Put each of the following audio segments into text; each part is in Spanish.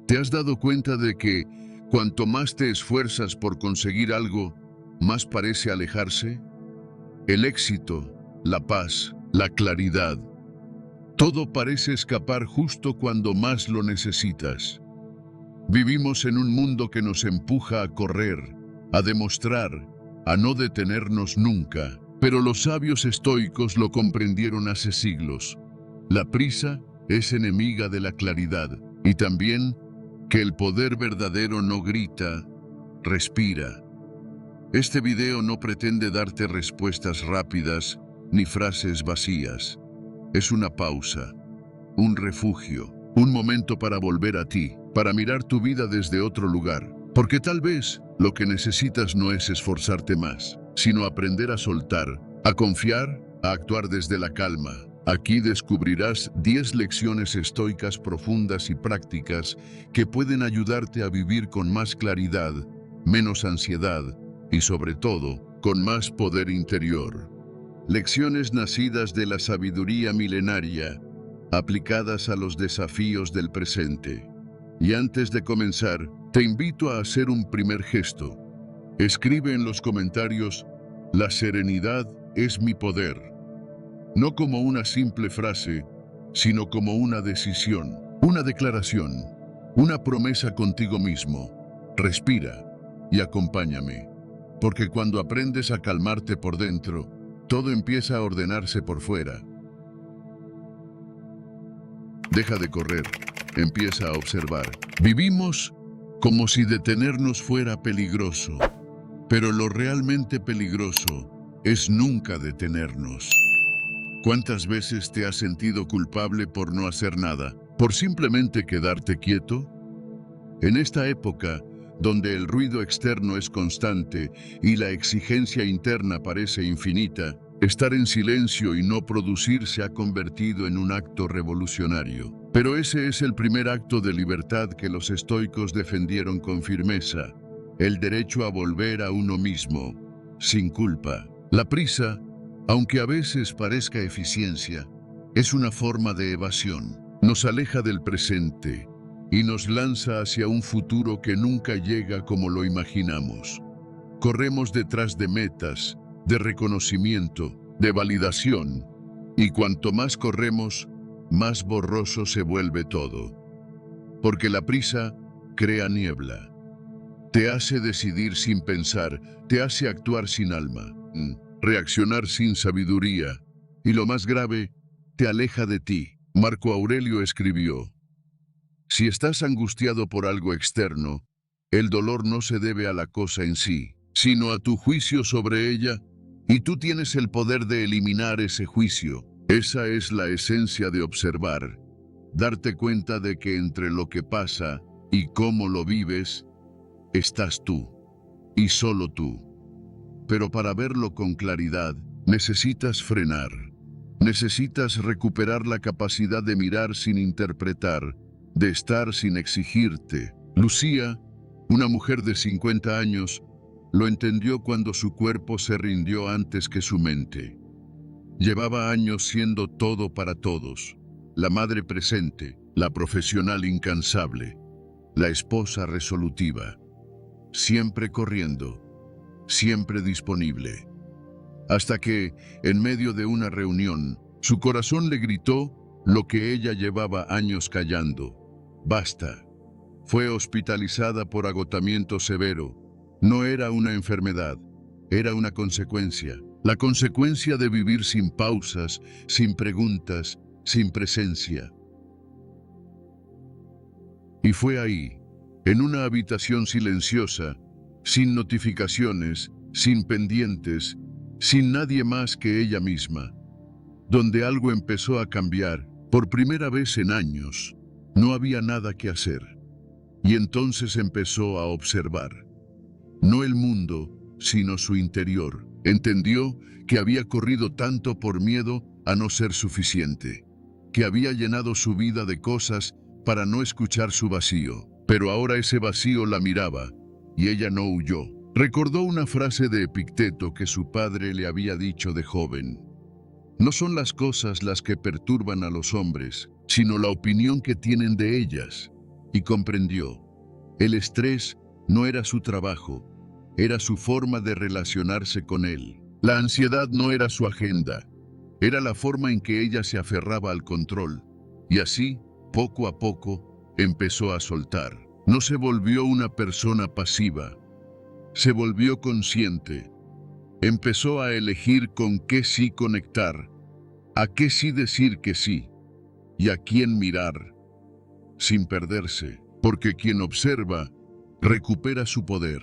¿Te has dado cuenta de que cuanto más te esfuerzas por conseguir algo, más parece alejarse? El éxito, la paz, la claridad. Todo parece escapar justo cuando más lo necesitas. Vivimos en un mundo que nos empuja a correr, a demostrar, a no detenernos nunca. Pero los sabios estoicos lo comprendieron hace siglos. La prisa es enemiga de la claridad y también que el poder verdadero no grita, respira. Este video no pretende darte respuestas rápidas ni frases vacías. Es una pausa, un refugio, un momento para volver a ti, para mirar tu vida desde otro lugar. Porque tal vez lo que necesitas no es esforzarte más, sino aprender a soltar, a confiar, a actuar desde la calma. Aquí descubrirás 10 lecciones estoicas profundas y prácticas que pueden ayudarte a vivir con más claridad, menos ansiedad y sobre todo, con más poder interior. Lecciones nacidas de la sabiduría milenaria, aplicadas a los desafíos del presente. Y antes de comenzar, te invito a hacer un primer gesto. Escribe en los comentarios: la serenidad es mi poder. No como una simple frase, sino como una decisión, una declaración, una promesa contigo mismo. Respira y acompáñame, porque cuando aprendes a calmarte por dentro, todo empieza a ordenarse por fuera. Deja de correr, empieza a observar. Vivimos como si detenernos fuera peligroso, pero lo realmente peligroso es nunca detenernos. ¿Cuántas veces te has sentido culpable por no hacer nada, por simplemente quedarte quieto? En esta época, donde el ruido externo es constante y la exigencia interna parece infinita, estar en silencio y no producir se ha convertido en un acto revolucionario. Pero ese es el primer acto de libertad que los estoicos defendieron con firmeza: el derecho a volver a uno mismo, sin culpa. La prisa, aunque a veces parezca eficiencia, es una forma de evasión. Nos aleja del presente y nos lanza hacia un futuro que nunca llega como lo imaginamos. Corremos detrás de metas, de reconocimiento, de validación, y cuanto más corremos, más borroso se vuelve todo. Porque la prisa crea niebla. Te hace decidir sin pensar, te hace actuar sin alma, reaccionar sin sabiduría, y lo más grave, te aleja de ti. Marco Aurelio escribió: si estás angustiado por algo externo, el dolor no se debe a la cosa en sí, sino a tu juicio sobre ella, y tú tienes el poder de eliminar ese juicio. Esa es la esencia de observar, darte cuenta de que entre lo que pasa y cómo lo vives, estás tú, y solo tú. Pero para verlo con claridad, necesitas frenar. Necesitas recuperar la capacidad de mirar sin interpretar, de estar sin exigirte. Lucía, una mujer de 50 años, lo entendió cuando su cuerpo se rindió antes que su mente. Llevaba años siendo todo para todos: la madre presente, la profesional incansable, la esposa resolutiva, siempre corriendo, siempre disponible. Hasta que, en medio de una reunión, su corazón le gritó lo que ella llevaba años callando: basta. Fue hospitalizada por agotamiento severo. No era una enfermedad, era una consecuencia. La consecuencia de vivir sin pausas, sin preguntas, sin presencia. Y fue ahí, en una habitación silenciosa, sin notificaciones, sin pendientes, sin nadie más que ella misma, donde algo empezó a cambiar. Por primera vez en años, no había nada que hacer. Y entonces empezó a observar. No el mundo, sino su interior. Entendió que había corrido tanto por miedo a no ser suficiente, que había llenado su vida de cosas para no escuchar su vacío. Pero ahora ese vacío la miraba, y ella no huyó. Recordó una frase de Epicteto que su padre le había dicho de joven: no son las cosas las que perturban a los hombres, sino la opinión que tienen de ellas. y comprendió. El estrés no era su trabajo, era su forma de relacionarse con él. La ansiedad no era su agenda, era la forma en que ella se aferraba al control. Y así, poco a poco, empezó a soltar. No se volvió una persona pasiva, se volvió consciente. Empezó a elegir con qué sí conectar, a qué sí decir que sí, y a quién mirar, sin perderse, porque quien observa, recupera su poder.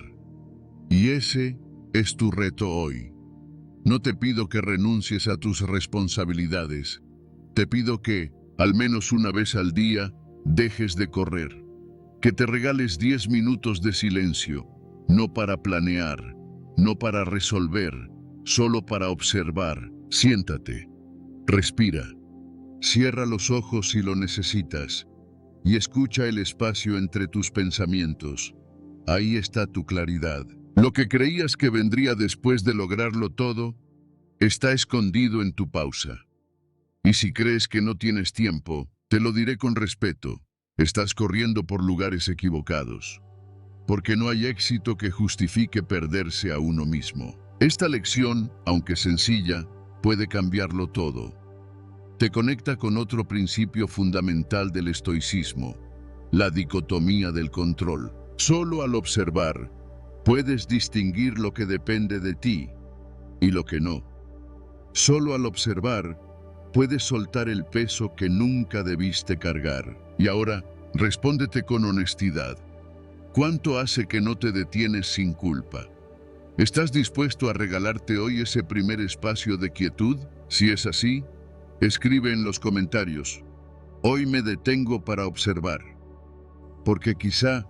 Y ese es tu reto hoy. No te pido que renuncies a tus responsabilidades. Te pido que, al menos una vez al día, dejes de correr. Que te regales 10 minutos de silencio, no para planear, no para resolver, solo para observar. Siéntate, respira, cierra los ojos si lo necesitas y escucha el espacio entre tus pensamientos. Ahí está tu claridad. Lo que creías que vendría después de lograrlo todo, está escondido en tu pausa. Y si crees que no tienes tiempo, te lo diré con respeto. Estás corriendo por lugares equivocados. Porque no hay éxito que justifique perderse a uno mismo. Esta lección, aunque sencilla, puede cambiarlo todo. Te conecta con otro principio fundamental del estoicismo, la dicotomía del control. Solo al observar, puedes distinguir lo que depende de ti y lo que no. Solo al observar, puedes soltar el peso que nunca debiste cargar. Y ahora, respóndete con honestidad. ¿Cuánto hace que no te detienes sin culpa? ¿Estás dispuesto a regalarte hoy ese primer espacio de quietud? Si es así, escribe en los comentarios. Hoy me detengo para observar. Porque quizá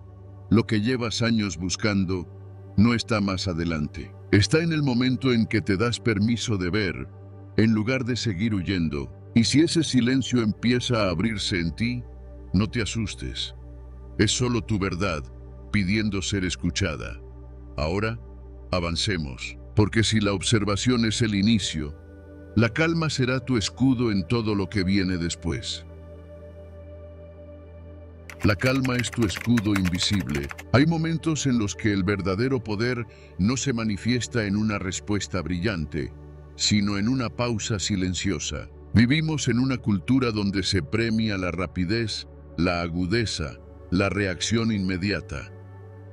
lo que llevas años buscando no está más adelante. Está en el momento en que te das permiso de ver, en lugar de seguir huyendo. Y si ese silencio empieza a abrirse en ti, no te asustes. Es solo tu verdad pidiendo ser escuchada. Ahora, avancemos, porque si la observación es el inicio, la calma será tu escudo en todo lo que viene después. La calma es tu escudo invisible. Hay momentos en los que el verdadero poder no se manifiesta en una respuesta brillante, sino en una pausa silenciosa. Vivimos en una cultura donde se premia la rapidez, la agudeza, la reacción inmediata.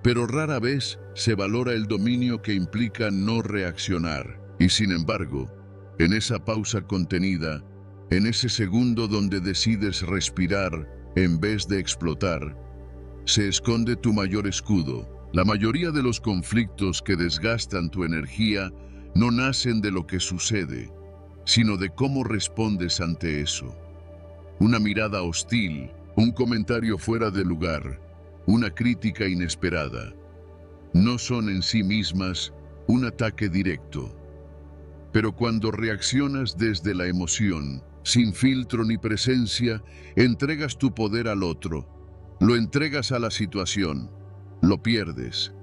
Pero rara vez se valora el dominio que implica no reaccionar. Y sin embargo, en esa pausa contenida, en ese segundo donde decides respirar en vez de explotar, se esconde tu mayor escudo. La mayoría de los conflictos que desgastan tu energía no nacen de lo que sucede, sino de cómo respondes ante eso. Una mirada hostil, un comentario fuera de lugar, una crítica inesperada, no son en sí mismas un ataque directo. Pero cuando reaccionas desde la emoción, sin filtro ni presencia, entregas tu poder al otro, lo entregas a la situación, lo pierdes.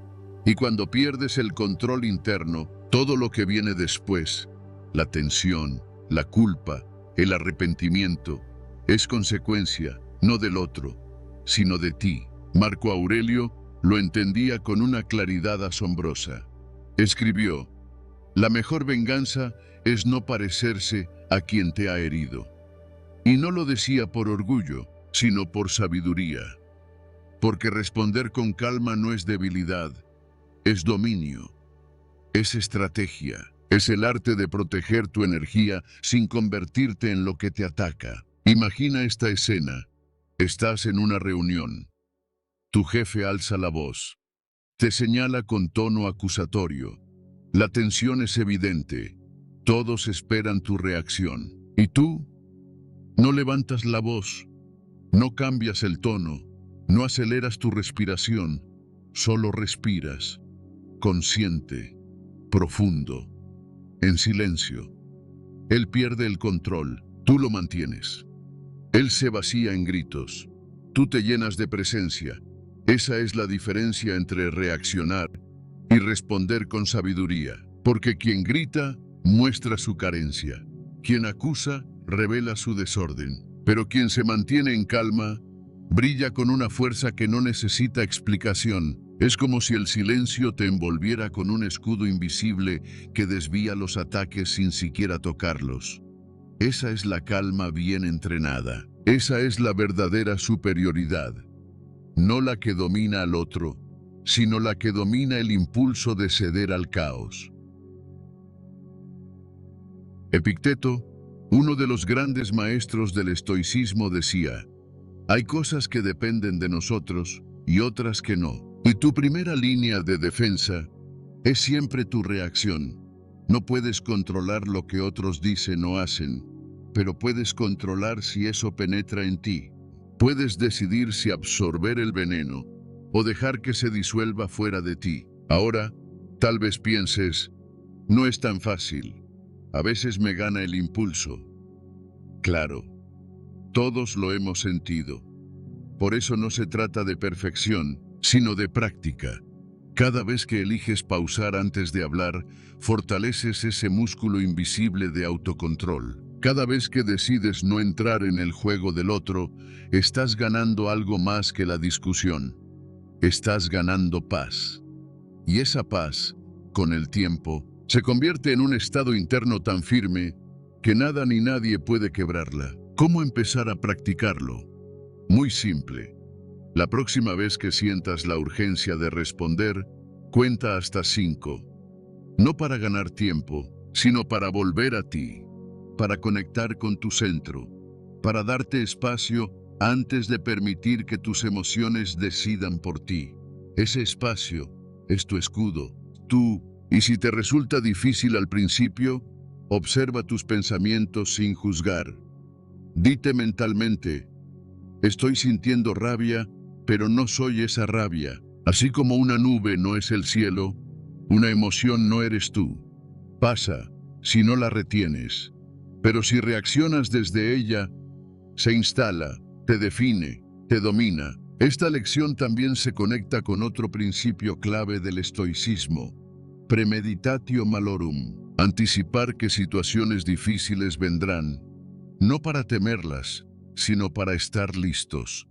Y cuando pierdes el control interno, todo lo que viene después, la tensión, la culpa, el arrepentimiento, es consecuencia no del otro, sino de ti. Marco Aurelio lo entendía con una claridad asombrosa. Escribió: la mejor venganza es no parecerse a quien te ha herido. Y no lo decía por orgullo, sino por sabiduría. Porque responder con calma no es debilidad, es dominio, es estrategia, es el arte de proteger tu energía sin convertirte en lo que te ataca. Imagina esta escena. Estás en una reunión. Tu jefe alza la voz. Te señala con tono acusatorio. La tensión es evidente. Todos esperan tu reacción. Y tú no levantas la voz, no cambias el tono, no aceleras tu respiración, solo respiras, consciente, profundo, en silencio. Él pierde el control, tú lo mantienes. Él se vacía en gritos, tú te llenas de presencia. Esa es la diferencia entre reaccionar y responder con sabiduría. Porque quien grita muestra su carencia. Quien acusa revela su desorden. Pero quien se mantiene en calma Brilla con una fuerza que no necesita explicación. Es como si el silencio te envolviera con un escudo invisible que desvía los ataques sin siquiera tocarlos. Esa es la calma bien entrenada. Esa es la verdadera superioridad. No la que domina al otro, sino la que domina el impulso de ceder al caos. Epicteto, uno de los grandes maestros del estoicismo, decía: hay cosas que dependen de nosotros y otras que no. Y tu primera línea de defensa es siempre tu reacción. No puedes controlar lo que otros dicen o hacen, pero puedes controlar si eso penetra en ti. Puedes decidir si absorber el veneno o dejar que se disuelva fuera de ti. Ahora, tal vez pienses, no es tan fácil. A veces me gana el impulso. Claro, todos lo hemos sentido. Por eso no se trata de perfección, sino de práctica. Cada vez que eliges pausar antes de hablar, fortaleces ese músculo invisible de autocontrol. Cada vez que decides no entrar en el juego del otro, estás ganando algo más que la discusión. Estás ganando paz. Y esa paz, con el tiempo, se convierte en un estado interno tan firme que nada ni nadie puede quebrarla. ¿Cómo empezar a practicarlo? Muy simple. La próxima vez que sientas la urgencia de responder, cuenta hasta 5. No para ganar tiempo, sino para volver a ti, para conectar con tu centro, para darte espacio antes de permitir que tus emociones decidan por ti. Ese espacio es tu escudo, tú, y si te resulta difícil al principio, observa tus pensamientos sin juzgar. Dite mentalmente: estoy sintiendo rabia, pero no soy esa rabia. Así como una nube no es el cielo, una emoción no eres tú. Pasa si no la retienes, pero si reaccionas desde ella, se instala, te define, te domina. Esta lección también se conecta con otro principio clave del estoicismo: premeditatio malorum. Anticipar que situaciones difíciles vendrán, no para temerlas, sino para estar listos.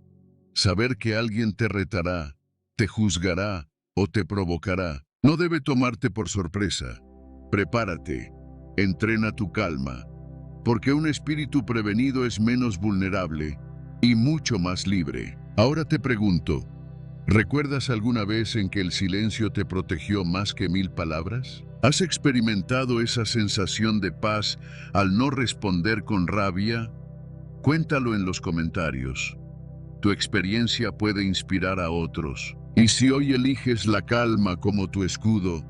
Saber que alguien te retará, te juzgará o te provocará no debe tomarte por sorpresa. Prepárate, entrena tu calma, porque un espíritu prevenido es menos vulnerable y mucho más libre. Ahora te pregunto, ¿recuerdas alguna vez en que el silencio te protegió más que 1000 palabras? ¿Has experimentado esa sensación de paz al no responder con rabia? Cuéntalo en los comentarios. Tu experiencia puede inspirar a otros. Y si hoy eliges la calma como tu escudo,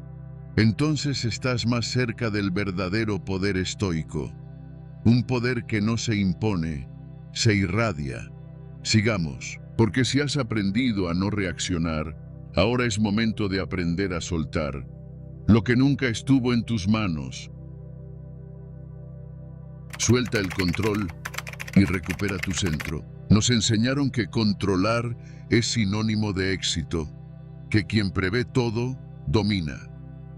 entonces estás más cerca del verdadero poder estoico. Un poder que no se impone, se irradia. Sigamos, porque si has aprendido a no reaccionar, ahora es momento de aprender a soltar lo que nunca estuvo en tus manos. Suelta el control y recupera tu centro. Nos enseñaron que controlar es sinónimo de éxito, que quien prevé todo, domina,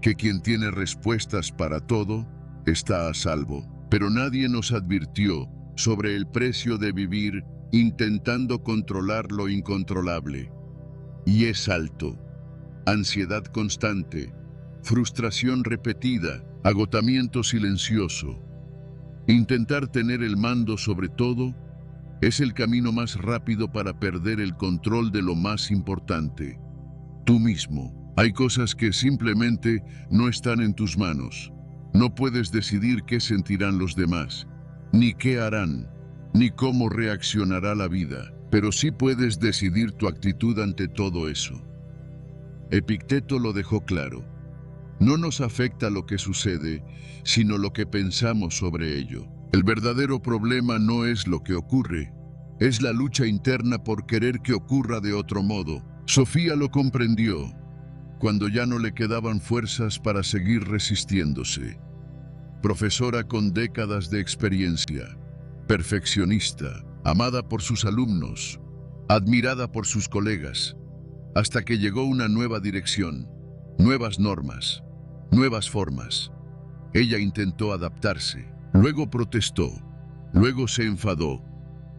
que quien tiene respuestas para todo, está a salvo. Pero nadie nos advirtió sobre el precio de vivir intentando controlar lo incontrolable. Y es alto. Ansiedad constante, frustración repetida, agotamiento silencioso. Intentar tener el mando sobre todo es el camino más rápido para perder el control de lo más importante: tú mismo. Hay cosas que simplemente no están en tus manos. No puedes decidir qué sentirán los demás, ni qué harán, ni cómo reaccionará la vida, pero sí puedes decidir tu actitud ante todo eso. Epicteto lo dejó claro. No nos afecta lo que sucede, sino lo que pensamos sobre ello. El verdadero problema no es lo que ocurre, es la lucha interna por querer que ocurra de otro modo. Sofía lo comprendió cuando ya no le quedaban fuerzas para seguir resistiéndose. Profesora con décadas de experiencia, perfeccionista, amada por sus alumnos, admirada por sus colegas, hasta que llegó una nueva dirección, nuevas normas, nuevas formas. Ella intentó adaptarse, luego protestó, luego se enfadó.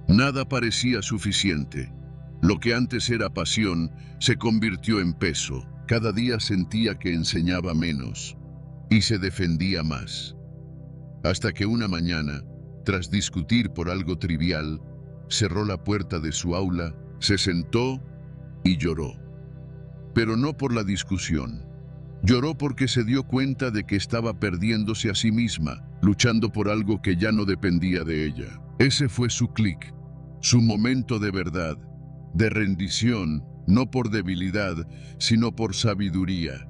Nada parecía suficiente. Lo que antes era pasión se convirtió en peso. Cada día sentía que enseñaba menos y se defendía más. Hasta que una mañana, tras discutir por algo trivial, cerró la puerta de su aula, se sentó y lloró. Pero no por la discusión. Lloró porque se dio cuenta de que estaba perdiéndose a sí misma, luchando por algo que ya no dependía de ella. Ese fue su clic, su momento de verdad, de rendición, no por debilidad, sino por sabiduría.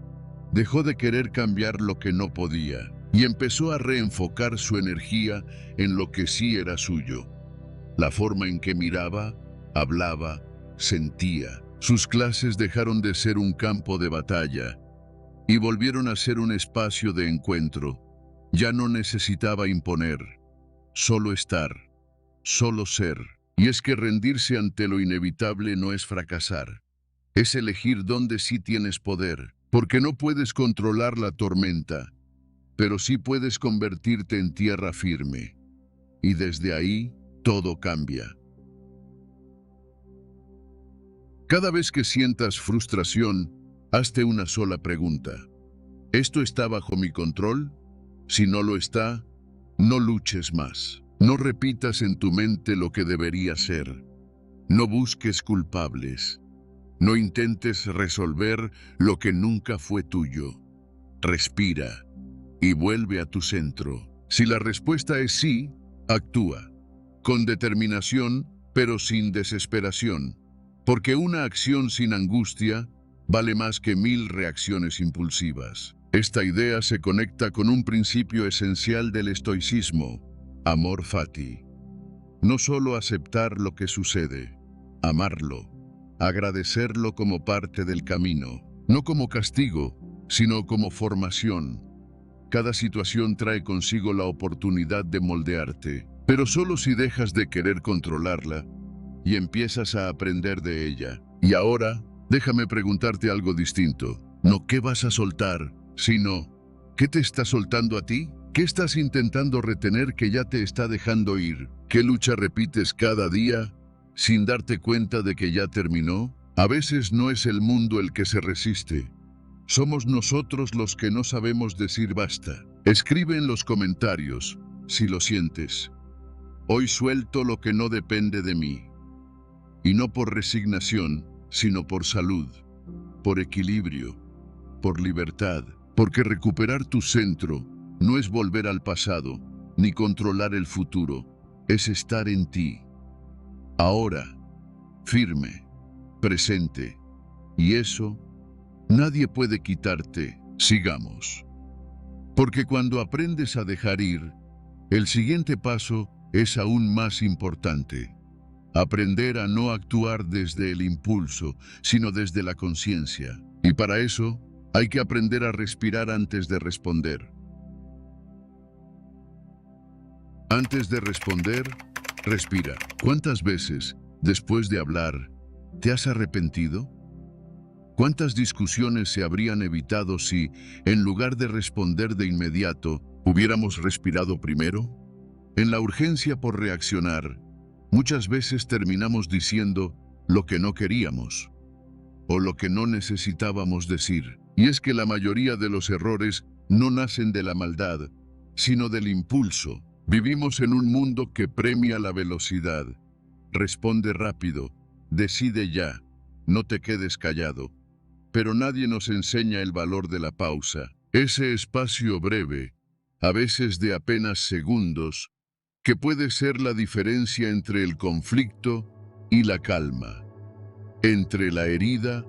Dejó de querer cambiar lo que no podía y empezó a reenfocar su energía en lo que sí era suyo. La forma en que miraba, hablaba, sentía. Sus clases dejaron de ser un campo de batalla y volvieron a ser un espacio de encuentro. Ya no necesitaba imponer, solo estar, solo ser. Y es que rendirse ante lo inevitable no es fracasar. Es elegir dónde sí tienes poder, porque no puedes controlar la tormenta, pero sí puedes convertirte en tierra firme. Y desde ahí, todo cambia. Cada vez que sientas frustración, hazte una sola pregunta. ¿Esto está bajo mi control? Si no lo está, no luches más. No repitas en tu mente lo que debería ser. No busques culpables. No intentes resolver lo que nunca fue tuyo. Respira y vuelve a tu centro. Si la respuesta es sí, actúa. Con determinación, pero sin desesperación. Porque una acción sin angustia vale más que 1000 reacciones impulsivas. Esta idea se conecta con un principio esencial del estoicismo, amor fati. No solo aceptar lo que sucede, amarlo, agradecerlo como parte del camino, no como castigo, sino como formación. Cada situación trae consigo la oportunidad de moldearte, pero solo si dejas de querer controlarla y empiezas a aprender de ella. Y ahora, déjame preguntarte algo distinto. No qué vas a soltar, sino ¿qué te está soltando a ti? ¿Qué estás intentando retener que ya te está dejando ir? ¿Qué lucha repites cada día sin darte cuenta de que ya terminó? A veces no es el mundo el que se resiste. Somos nosotros los que no sabemos decir basta. Escribe en los comentarios, si lo sientes. Hoy suelto lo que no depende de mí. Y no por resignación, sino por salud, por equilibrio, por libertad. Porque recuperar tu centro no es volver al pasado, ni controlar el futuro. Es estar en ti. Ahora, firme, presente. Y eso, nadie puede quitarte. Sigamos. Porque cuando aprendes a dejar ir, el siguiente paso es aún más importante. Aprender a no actuar desde el impulso, sino desde la conciencia. Y para eso, hay que aprender a respirar antes de responder. Antes de responder, respira. ¿Cuántas veces, después de hablar, te has arrepentido? ¿Cuántas discusiones se habrían evitado si, en lugar de responder de inmediato, hubiéramos respirado primero? En la urgencia por reaccionar, muchas veces terminamos diciendo lo que no queríamos o lo que no necesitábamos decir. Y es que la mayoría de los errores no nacen de la maldad, sino del impulso. Vivimos en un mundo que premia la velocidad. Responde rápido, decide ya, no te quedes callado. Pero nadie nos enseña el valor de la pausa. Ese espacio breve, a veces de apenas segundos, que puede ser la diferencia entre el conflicto y la calma, entre la herida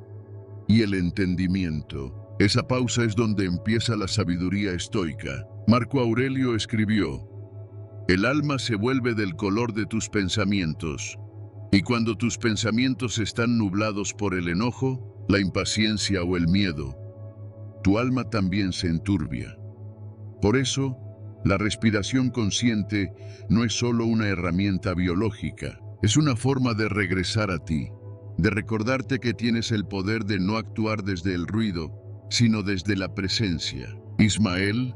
y el entendimiento. Esa pausa es donde empieza la sabiduría estoica. Marco Aurelio escribió: el alma se vuelve del color de tus pensamientos, y cuando tus pensamientos están nublados por el enojo, la impaciencia o el miedo, tu alma también se enturbia. Por eso, la respiración consciente no es solo una herramienta biológica, es una forma de regresar a ti, de recordarte que tienes el poder de no actuar desde el ruido, sino desde la presencia. Ismael,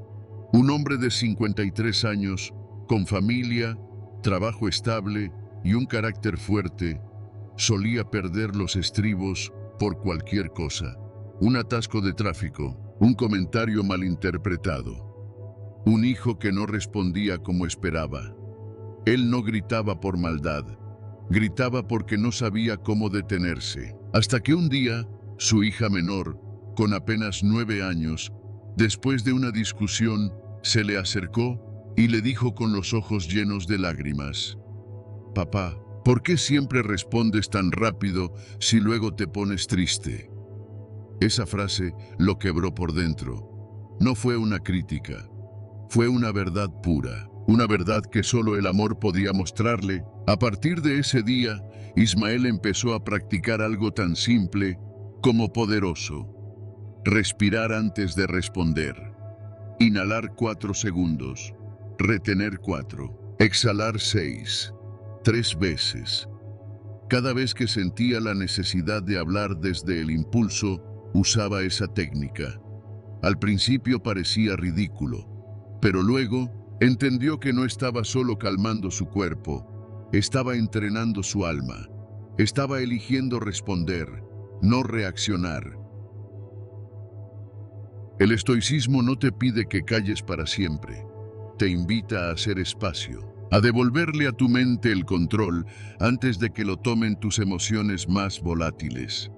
un hombre de 53 años, con familia, trabajo estable y un carácter fuerte, solía perder los estribos por cualquier cosa. Un atasco de tráfico, un comentario malinterpretado, un hijo que no respondía como esperaba. Él no gritaba por maldad, gritaba porque no sabía cómo detenerse. Hasta que un día, su hija menor, con apenas 9 años, después de una discusión, se le acercó y le dijo con los ojos llenos de lágrimas: «Papá, ¿por qué siempre respondes tan rápido si luego te pones triste?». Esa frase lo quebró por dentro. No fue una crítica, fue una verdad pura, una verdad que solo el amor podía mostrarle. A partir de ese día, Ismael empezó a practicar algo tan simple como poderoso: respirar antes de responder. Inhalar 4 segundos, retener 4, exhalar 6, 3 veces. Cada vez que sentía la necesidad de hablar desde el impulso, usaba esa técnica. Al principio parecía ridículo, pero luego entendió que no estaba solo calmando su cuerpo, estaba entrenando su alma, estaba eligiendo responder, no reaccionar. El estoicismo no te pide que calles para siempre, te invita a hacer espacio, a devolverle a tu mente el control antes de que lo tomen tus emociones más volátiles.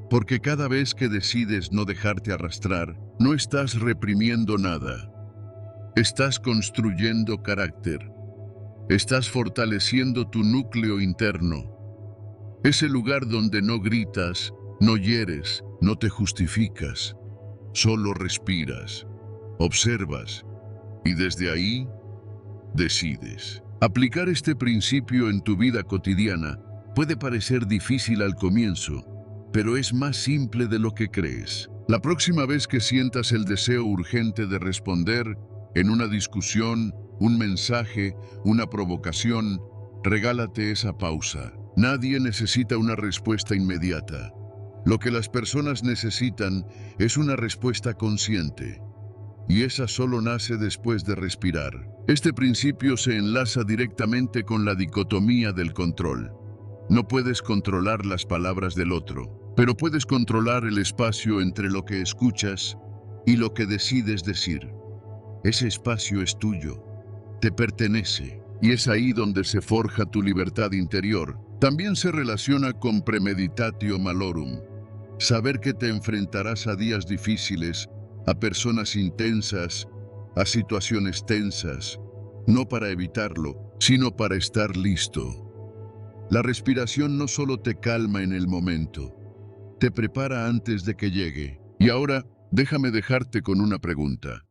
Porque cada vez que decides no dejarte arrastrar, no estás reprimiendo nada. Estás construyendo carácter. Estás fortaleciendo tu núcleo interno. Ese lugar donde no gritas, no hieres, no te justificas. Solo respiras, observas y desde ahí decides. Aplicar este principio en tu vida cotidiana puede parecer difícil al comienzo, pero es más simple de lo que crees. La próxima vez que sientas el deseo urgente de responder en una discusión, un mensaje, una provocación, regálate esa pausa. Nadie necesita una respuesta inmediata. Lo que las personas necesitan es una respuesta consciente, y esa solo nace después de respirar. Este principio se enlaza directamente con la dicotomía del control. No puedes controlar las palabras del otro, pero puedes controlar el espacio entre lo que escuchas y lo que decides decir. Ese espacio es tuyo, te pertenece, y es ahí donde se forja tu libertad interior. También se relaciona con premeditatio malorum. Saber que te enfrentarás a días difíciles, a personas intensas, a situaciones tensas, no para evitarlo, sino para estar listo. La respiración no solo te calma en el momento, te prepara antes de que llegue. Y ahora, déjame dejarte con una pregunta.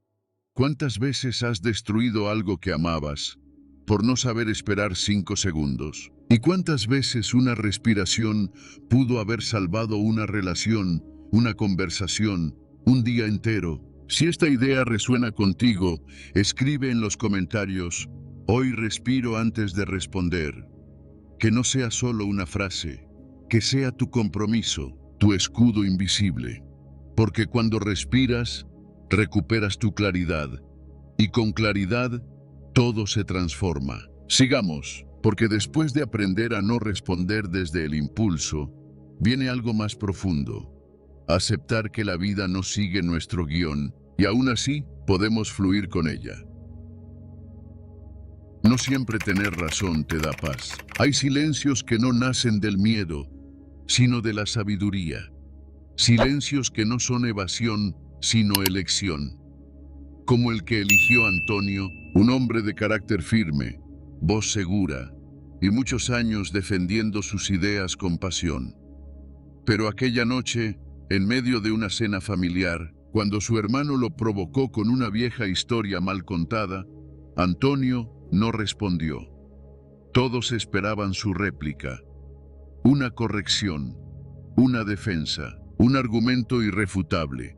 ¿Cuántas veces has destruido algo que amabas por no saber esperar 5 segundos? ¿Y cuántas veces una respiración pudo haber salvado una relación, una conversación, un día entero? Si esta idea resuena contigo, escribe en los comentarios: hoy respiro antes de responder. Que no sea solo una frase, que sea tu compromiso, tu escudo invisible. Porque cuando respiras, recuperas tu claridad, y con claridad, todo se transforma. Sigamos, porque después de aprender a no responder desde el impulso, viene algo más profundo. Aceptar que la vida no sigue nuestro guión, y aún así podemos fluir con ella. No siempre tener razón te da paz. Hay silencios que no nacen del miedo, sino de la sabiduría. Silencios que no son evasión, sino elección. Como el que eligió Antonio, un hombre de carácter firme, voz segura, y muchos años defendiendo sus ideas con pasión. Pero aquella noche, en medio de una cena familiar, cuando su hermano lo provocó con una vieja historia mal contada, Antonio no respondió. Todos esperaban su réplica, una corrección, una defensa, un argumento irrefutable.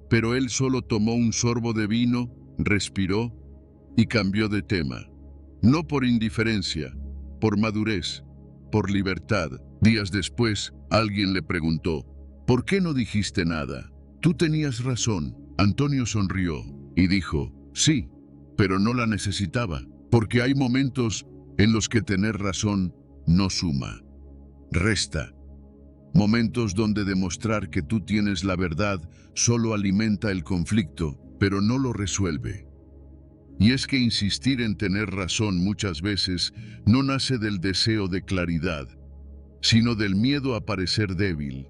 Pero él solo tomó un sorbo de vino, respiró y cambió de tema. No por indiferencia, por madurez, por libertad. Días después, alguien le preguntó: ¿por qué no dijiste nada? Tú tenías razón. Antonio sonrió y dijo: sí, pero no la necesitaba, porque hay momentos en los que tener razón no suma. resta. Momentos donde demostrar que tú tienes la verdad solo alimenta el conflicto, pero no lo resuelve. Y es que insistir en tener razón muchas veces no nace del deseo de claridad, sino del miedo a parecer débil,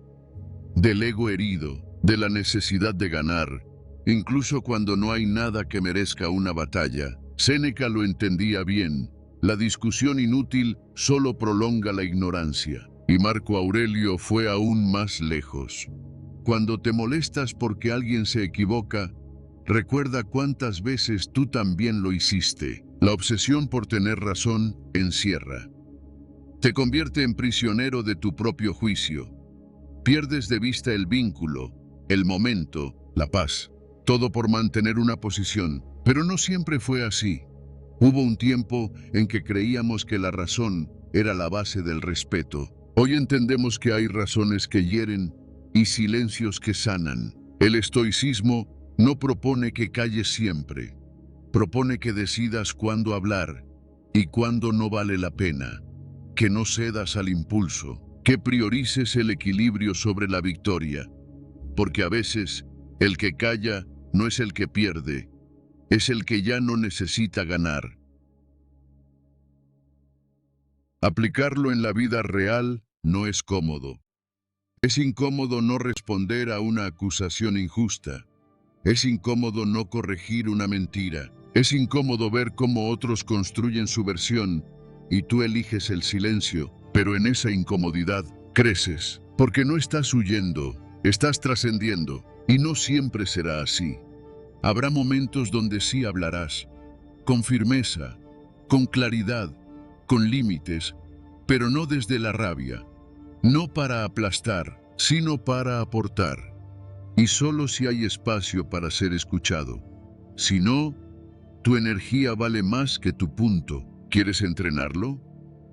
del ego herido, de la necesidad de ganar, incluso cuando no hay nada que merezca una batalla. Séneca lo entendía bien. La discusión inútil solo prolonga la ignorancia. Y Marco Aurelio fue aún más lejos. Cuando te molestas porque alguien se equivoca, recuerda cuántas veces tú también lo hiciste. La obsesión por tener razón encierra. Te convierte en prisionero de tu propio juicio. Pierdes de vista el vínculo, el momento, la paz. Todo por mantener una posición. Pero no siempre fue así. Hubo un tiempo en que creíamos que la razón era la base del respeto. Hoy entendemos que hay razones que hieren y silencios que sanan. El estoicismo no propone que calles siempre. Propone que decidas cuándo hablar y cuándo no vale la pena. Que no cedas al impulso. Que priorices el equilibrio sobre la victoria. Porque a veces el que calla no es el que pierde, es el que ya no necesita ganar. Aplicarlo en la vida real no es cómodo. Es incómodo no responder a una acusación injusta. Es incómodo no corregir una mentira. Es incómodo ver cómo otros construyen su versión y tú eliges el silencio, pero en esa incomodidad creces, porque no estás huyendo, estás trascendiendo, y no siempre será así. Habrá momentos donde sí hablarás, con firmeza, con claridad, con límites, pero no desde la rabia, no para aplastar, sino para aportar. Y solo si hay espacio para ser escuchado. Si no, tu energía vale más que tu punto. ¿Quieres entrenarlo?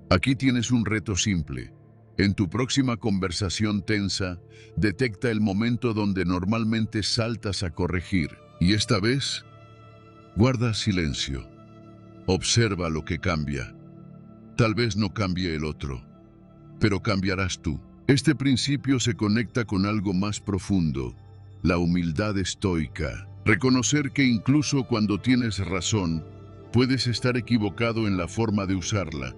Aquí tienes un reto simple. En tu próxima conversación tensa, detecta el momento donde normalmente saltas a corregir. Y esta vez, guarda silencio. Observa lo que cambia. Tal vez no cambie el otro, pero cambiarás tú. Este principio se conecta con algo más profundo, la humildad estoica. Reconocer que incluso cuando tienes razón, puedes estar equivocado en la forma de usarla.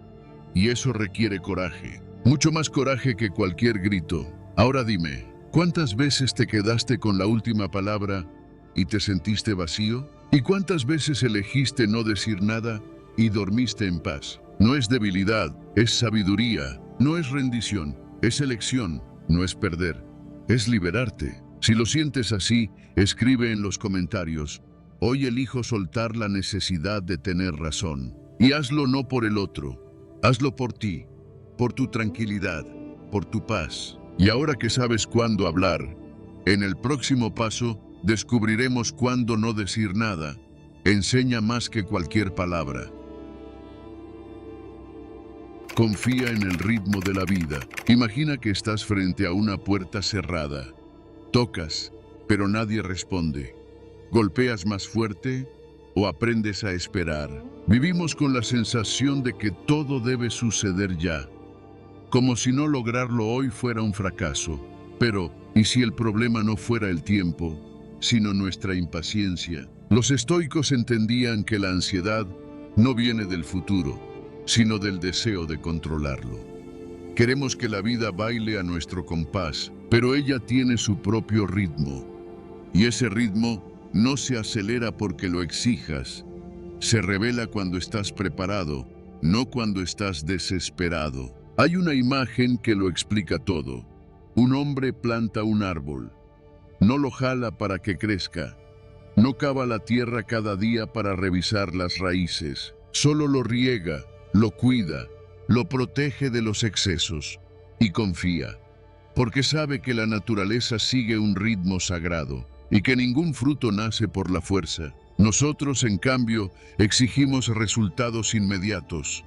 Y eso requiere coraje. Mucho más coraje que cualquier grito. Ahora dime, ¿cuántas veces te quedaste con la última palabra y te sentiste vacío? ¿Y cuántas veces elegiste no decir nada y dormiste en paz? No es debilidad, es sabiduría. No es rendición, es elección. No es perder, es liberarte. Si lo sientes así, escribe en los comentarios: hoy elijo soltar la necesidad de tener razón. Y hazlo no por el otro, hazlo por ti, por tu tranquilidad, por tu paz. Y ahora que sabes cuándo hablar, en el próximo paso descubriremos cuándo no decir nada. Enseña más que cualquier palabra. Confía en el ritmo de la vida. Imagina que estás frente a una puerta cerrada. Tocas, pero nadie responde. ¿Golpeas más fuerte o aprendes a esperar? Vivimos con la sensación de que todo debe suceder ya, como si no lograrlo hoy fuera un fracaso. Pero, ¿y si el problema no fuera el tiempo, sino nuestra impaciencia? Los estoicos entendían que la ansiedad no viene del futuro, sino del deseo de controlarlo. Queremos que la vida baile a nuestro compás, pero ella tiene su propio ritmo. Y ese ritmo no se acelera porque lo exijas. Se revela cuando estás preparado, no cuando estás desesperado. Hay una imagen que lo explica todo. Un hombre planta un árbol. No lo jala para que crezca. No cava la tierra cada día para revisar las raíces. Solo lo riega, lo cuida, lo protege de los excesos y confía, porque sabe que la naturaleza sigue un ritmo sagrado y que ningún fruto nace por la fuerza. Nosotros, en cambio, exigimos resultados inmediatos.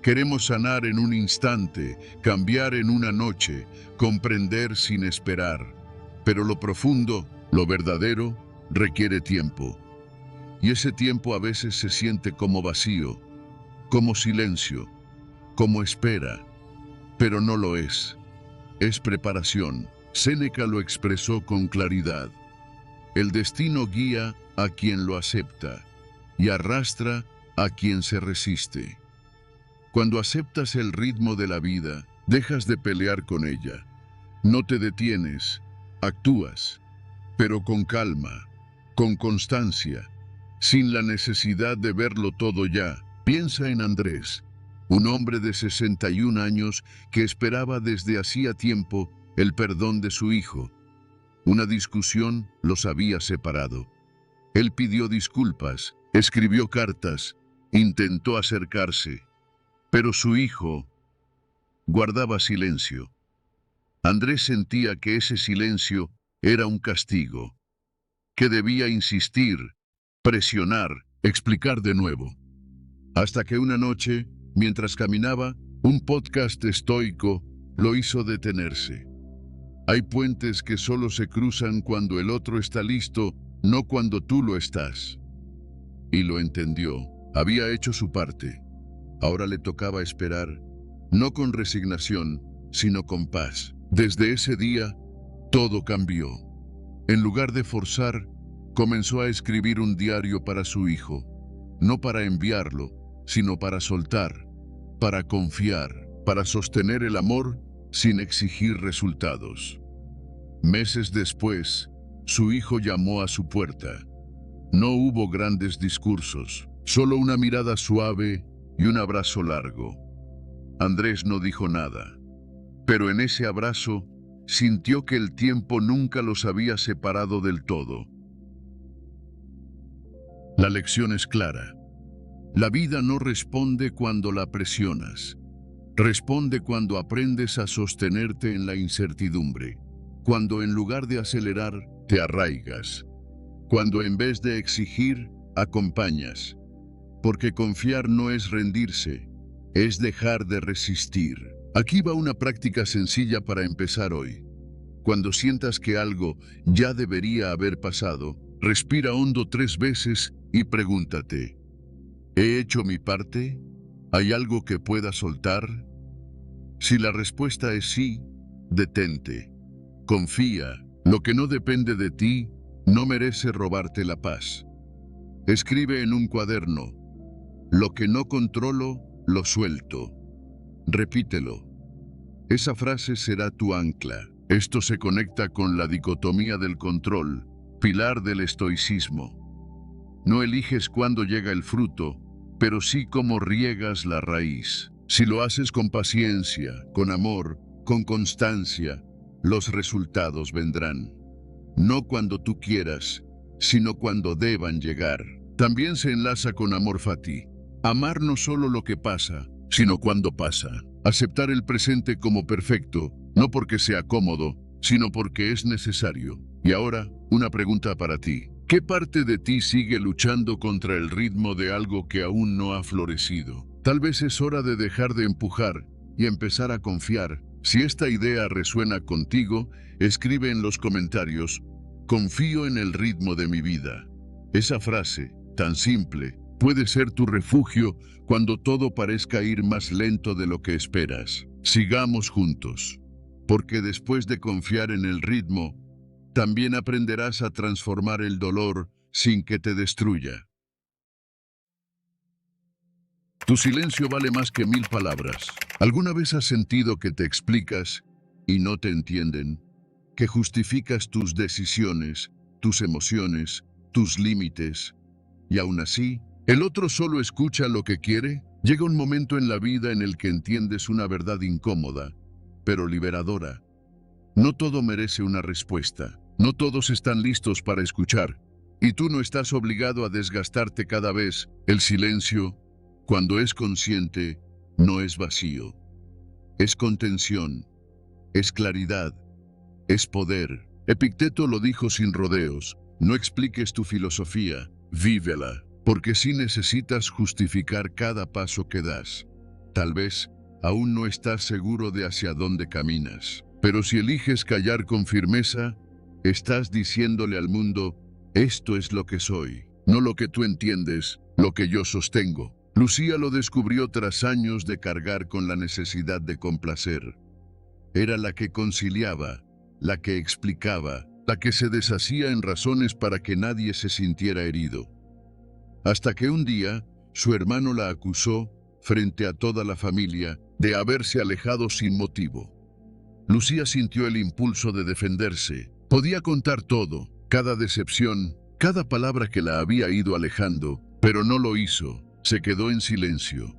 Queremos sanar en un instante, cambiar en una noche, comprender sin esperar. Pero lo profundo, lo verdadero, requiere tiempo. Y ese tiempo a veces se siente como vacío, como silencio, como espera. pero no lo es. Es preparación. Séneca lo expresó con claridad. El destino guía a quien lo acepta y arrastra a quien se resiste. Cuando aceptas el ritmo de la vida, dejas de pelear con ella. No te detienes, actúas, pero con calma, con constancia, sin la necesidad de verlo todo ya. Piensa en Andrés, un hombre de 61 años que esperaba desde hacía tiempo el perdón de su hijo. Una discusión los había separado. Él pidió disculpas, escribió cartas, intentó acercarse, pero su hijo guardaba silencio. Andrés sentía que ese silencio era un castigo, que debía insistir, presionar, explicar de nuevo. Hasta que una noche, mientras caminaba, un podcast estoico lo hizo detenerse. Hay puentes que solo se cruzan cuando el otro está listo, no cuando tú lo estás. Y lo entendió. Había hecho su parte. Ahora le tocaba esperar, no con resignación, sino con paz. Desde ese día, todo cambió. En lugar de forzar, comenzó a escribir un diario para su hijo. No para enviarlo, sino para soltar, para confiar, para sostener el amor sin exigir resultados. Meses después, su hijo llamó a su puerta. No hubo grandes discursos, solo una mirada suave y un abrazo largo. Andrés no dijo nada, pero en ese abrazo sintió que el tiempo nunca los había separado del todo. La lección es clara. La vida no responde cuando la presionas. Responde cuando aprendes a sostenerte en la incertidumbre. Cuando en lugar de acelerar, te arraigas. Cuando en vez de exigir, acompañas. Porque confiar no es rendirse, es dejar de resistir. Aquí va una práctica sencilla para empezar hoy. Cuando sientas que algo ya debería haber pasado, respira hondo 3 veces y pregúntate: ¿he hecho mi parte? ¿Hay algo que pueda soltar? Si la respuesta es sí, detente. Confía. Lo que no depende de ti no merece robarte la paz. Escribe en un cuaderno: lo que no controlo, lo suelto. Repítelo. Esa frase será tu ancla. Esto se conecta con la dicotomía del control, pilar del estoicismo. No eliges cuándo llega el fruto, pero sí cómo riegas la raíz. Si lo haces con paciencia, con amor, con constancia, los resultados vendrán. No cuando tú quieras, sino cuando deban llegar. También se enlaza con amor fati. Amar no solo lo que pasa, sino cuando pasa. Aceptar el presente como perfecto, no porque sea cómodo, sino porque es necesario. Y ahora, una pregunta para ti. ¿Qué parte de ti sigue luchando contra el ritmo de algo que aún no ha florecido? Tal vez es hora de dejar de empujar y empezar a confiar. Si esta idea resuena contigo, escribe en los comentarios: confío en el ritmo de mi vida. Esa frase, tan simple, puede ser tu refugio cuando todo parezca ir más lento de lo que esperas. Sigamos juntos, porque después de confiar en el ritmo, también aprenderás a transformar el dolor sin que te destruya. Tu silencio vale más que 1000 palabras. ¿Alguna vez has sentido que te explicas y no te entienden? Que justificas tus decisiones, tus emociones, tus límites, y aún así, ¿el otro solo escucha lo que quiere? Llega un momento en la vida en el que entiendes una verdad incómoda, pero liberadora. No todo merece una respuesta. No todos están listos para escuchar. Y tú no estás obligado a desgastarte cada vez. El silencio, cuando es consciente, no es vacío. Es contención, es claridad, es poder. Epicteto lo dijo sin rodeos: no expliques tu filosofía, vívela, porque sí necesitas justificar cada paso que das. Tal vez aún no estás seguro de hacia dónde caminas, pero si eliges callar con firmeza, estás diciéndole al mundo: esto es lo que soy, no lo que tú entiendes, lo que yo sostengo. Lucía lo descubrió tras años de cargar con la necesidad de complacer. Era la que conciliaba, la que explicaba, la que se deshacía en razones para que nadie se sintiera herido. Hasta que un día, su hermano la acusó, frente a toda la familia, de haberse alejado sin motivo. Lucía sintió el impulso de defenderse. Podía contar todo, cada decepción, cada palabra que la había ido alejando, pero no lo hizo. Se quedó en silencio.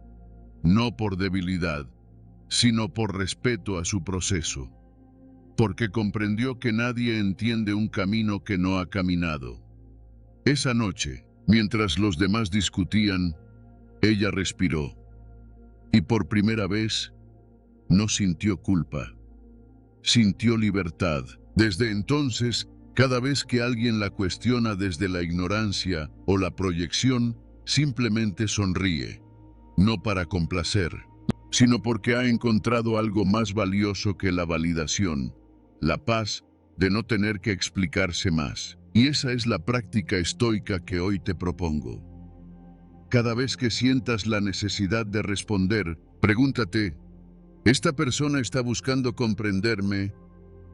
No por debilidad, sino por respeto a su proceso. Porque comprendió que nadie entiende un camino que no ha caminado. Esa noche, mientras los demás discutían, ella respiró. Y por primera vez, no sintió culpa. Sintió libertad. Desde entonces, cada vez que alguien la cuestiona desde la ignorancia o la proyección, simplemente sonríe. No para complacer, sino porque ha encontrado algo más valioso que la validación, la paz de no tener que explicarse más. Y esa es la práctica estoica que hoy te propongo. Cada vez que sientas la necesidad de responder, pregúntate, ¿esta persona está buscando comprenderme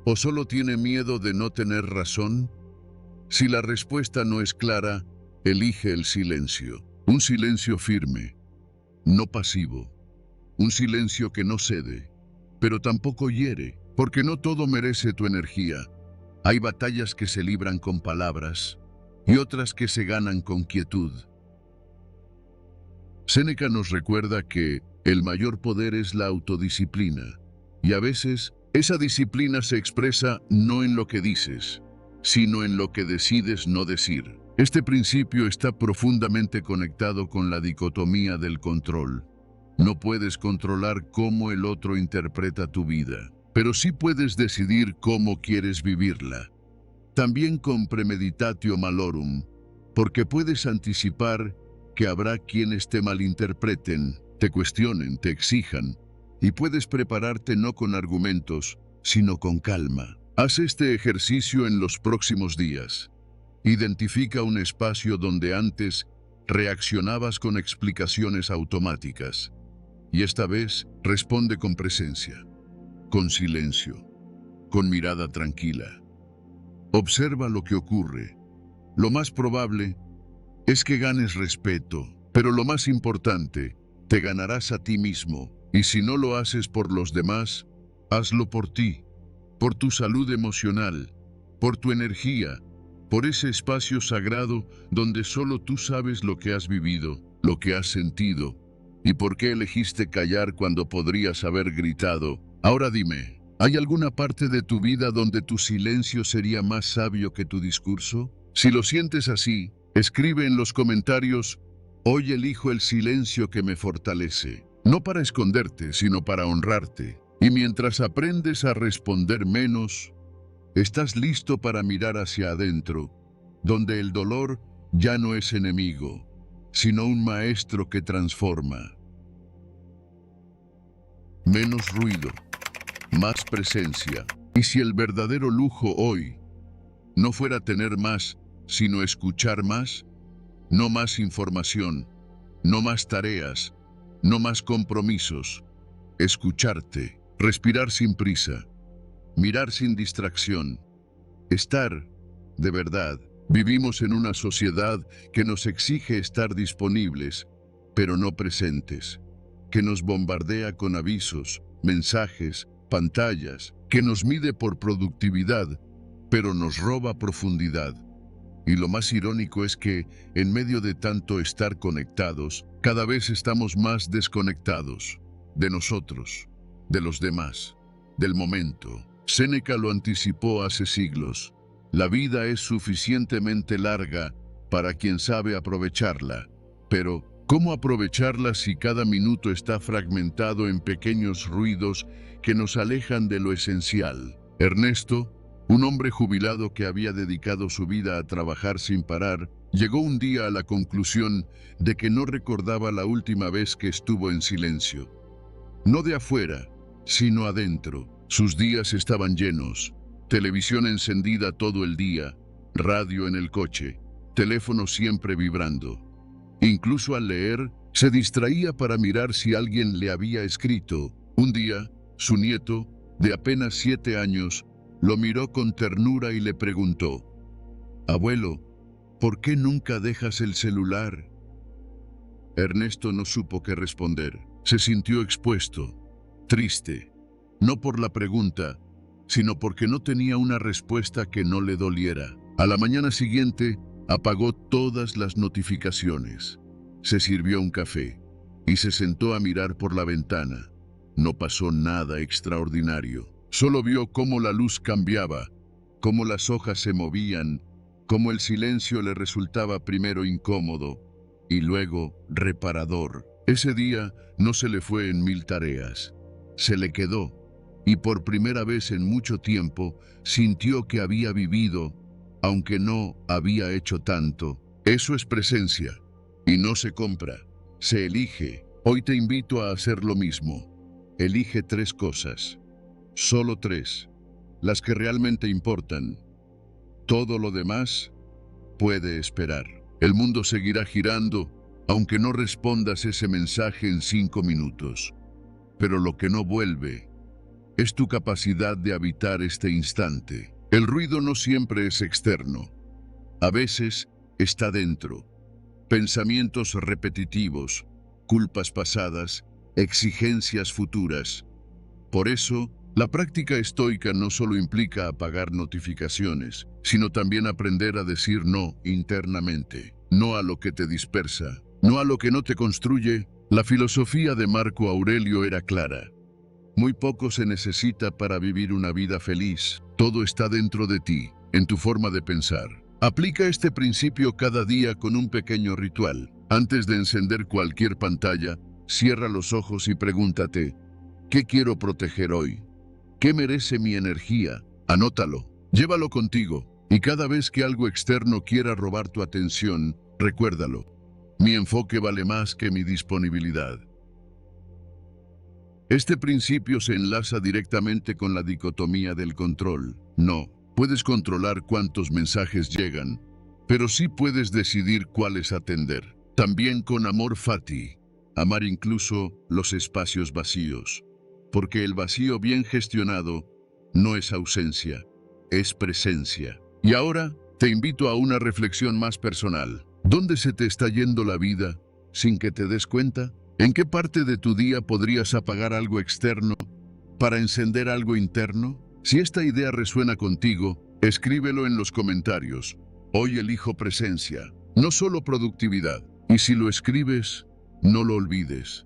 o solo tiene miedo de no tener razón? Si la respuesta no es clara, elige el silencio. Un silencio firme, no pasivo. Un silencio que no cede, pero tampoco hiere, porque no todo merece tu energía. Hay batallas que se libran con palabras y otras que se ganan con quietud. Séneca nos recuerda que el mayor poder es la autodisciplina, y a veces esa disciplina se expresa no en lo que dices, sino en lo que decides no decir. Este principio está profundamente conectado con la dicotomía del control. No puedes controlar cómo el otro interpreta tu vida, pero sí puedes decidir cómo quieres vivirla. También con premeditatio malorum, porque puedes anticipar que habrá quienes te malinterpreten, te cuestionen, te exijan, y puedes prepararte no con argumentos, sino con calma. Haz este ejercicio en los próximos días. Identifica un espacio donde antes reaccionabas con explicaciones automáticas. Y esta vez responde con presencia, con silencio, con mirada tranquila. Observa lo que ocurre. Lo más probable es que ganes respeto, pero lo más importante, te ganarás a ti mismo. Y si no lo haces por los demás, hazlo por ti, por tu salud emocional, por tu energía, por ese espacio sagrado donde solo tú sabes lo que has vivido, lo que has sentido, y por qué elegiste callar cuando podrías haber gritado. Ahora dime, ¿hay alguna parte de tu vida donde tu silencio sería más sabio que tu discurso? Si lo sientes así, escribe en los comentarios, hoy elijo el silencio que me fortalece, no para esconderte, sino para honrarte. Y mientras aprendes a responder menos, estás listo para mirar hacia adentro, donde el dolor ya no es enemigo, sino un maestro que transforma. Menos ruido, más presencia. Y si el verdadero lujo hoy no fuera tener más, sino escuchar más, no más información, no más tareas, no más compromisos, escucharte, respirar sin prisa, mirar sin distracción, estar de verdad. Vivimos en una sociedad que nos exige estar disponibles, pero no presentes, que nos bombardea con avisos, mensajes, pantallas, que nos mide por productividad, pero nos roba profundidad. Y lo más irónico es que, en medio de tanto estar conectados, cada vez estamos más desconectados de nosotros, de los demás, del momento. Séneca lo anticipó hace siglos. La vida es suficientemente larga para quien sabe aprovecharla, pero ¿cómo aprovecharla si cada minuto está fragmentado en pequeños ruidos que nos alejan de lo esencial? Ernesto, un hombre jubilado que había dedicado su vida a trabajar sin parar, llegó un día a la conclusión de que no recordaba la última vez que estuvo en silencio. No de afuera, sino adentro. Sus días estaban llenos. Televisión encendida todo el día, radio en el coche, teléfono siempre vibrando. Incluso al leer, Se distraía para mirar si alguien le había escrito. Un día, su nieto, de apenas 7 años, lo miró con ternura y le preguntó: «Abuelo, ¿por qué nunca dejas el celular?». Ernesto no supo qué responder. Se sintió expuesto, triste, no por la pregunta, sino porque no tenía una respuesta que no le doliera. A la mañana siguiente, apagó todas las notificaciones. Se sirvió un café y se sentó a mirar por la ventana. No pasó nada extraordinario. Solo vio cómo la luz cambiaba, cómo las hojas se movían, cómo el silencio le resultaba primero incómodo y luego reparador. Ese día no se le fue en 1000 tareas. Se le quedó y por primera vez en mucho tiempo sintió que había vivido, aunque no había hecho tanto. Eso es presencia y no se compra, se elige. Hoy te invito a hacer lo mismo. Elige 3 cosas, solo 3, las que realmente importan. Todo lo demás puede esperar. El mundo seguirá girando, aunque no respondas ese mensaje en 5 minutos. Pero lo que no vuelve es tu capacidad de habitar este instante. El ruido no siempre es externo. A veces está dentro. Pensamientos repetitivos, culpas pasadas, exigencias futuras. Por eso, la práctica estoica no solo implica apagar notificaciones, sino también aprender a decir no internamente. No a lo que te dispersa, no a lo que no te construye. La filosofía de Marco Aurelio era clara. Muy poco se necesita para vivir una vida feliz. Todo está dentro de ti, en tu forma de pensar. Aplica este principio cada día con un pequeño ritual. Antes de encender cualquier pantalla, cierra los ojos y pregúntate: ¿qué quiero proteger hoy? ¿Qué merece mi energía? Anótalo, llévalo contigo, y cada vez que algo externo quiera robar tu atención, recuérdalo: mi enfoque vale más que mi disponibilidad. Este principio se enlaza directamente con la dicotomía del control. No puedes controlar cuántos mensajes llegan, pero sí puedes decidir cuáles atender. También con amor fati, amar incluso los espacios vacíos, porque el vacío bien gestionado no es ausencia, es presencia. Y ahora te invito a una reflexión más personal. ¿Dónde se te está yendo la vida sin que te des cuenta? ¿En qué parte de tu día podrías apagar algo externo para encender algo interno? Si esta idea resuena contigo, escríbelo en los comentarios. Hoy elijo presencia, no solo productividad. Y si lo escribes, no lo olvides.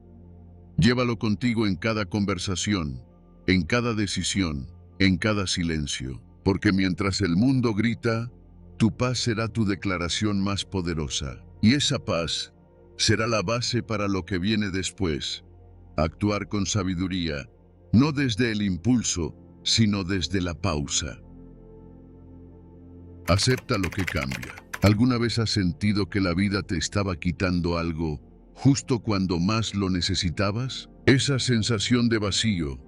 Llévalo contigo en cada conversación, en cada decisión, en cada silencio. Porque mientras el mundo grita, tu paz será tu declaración más poderosa. Y esa paz será la base para lo que viene después. Actuar con sabiduría, no desde el impulso, sino desde la pausa. Acepta lo que cambia. ¿Alguna vez has sentido que la vida te estaba quitando algo justo cuando más lo necesitabas? Esa sensación de vacío,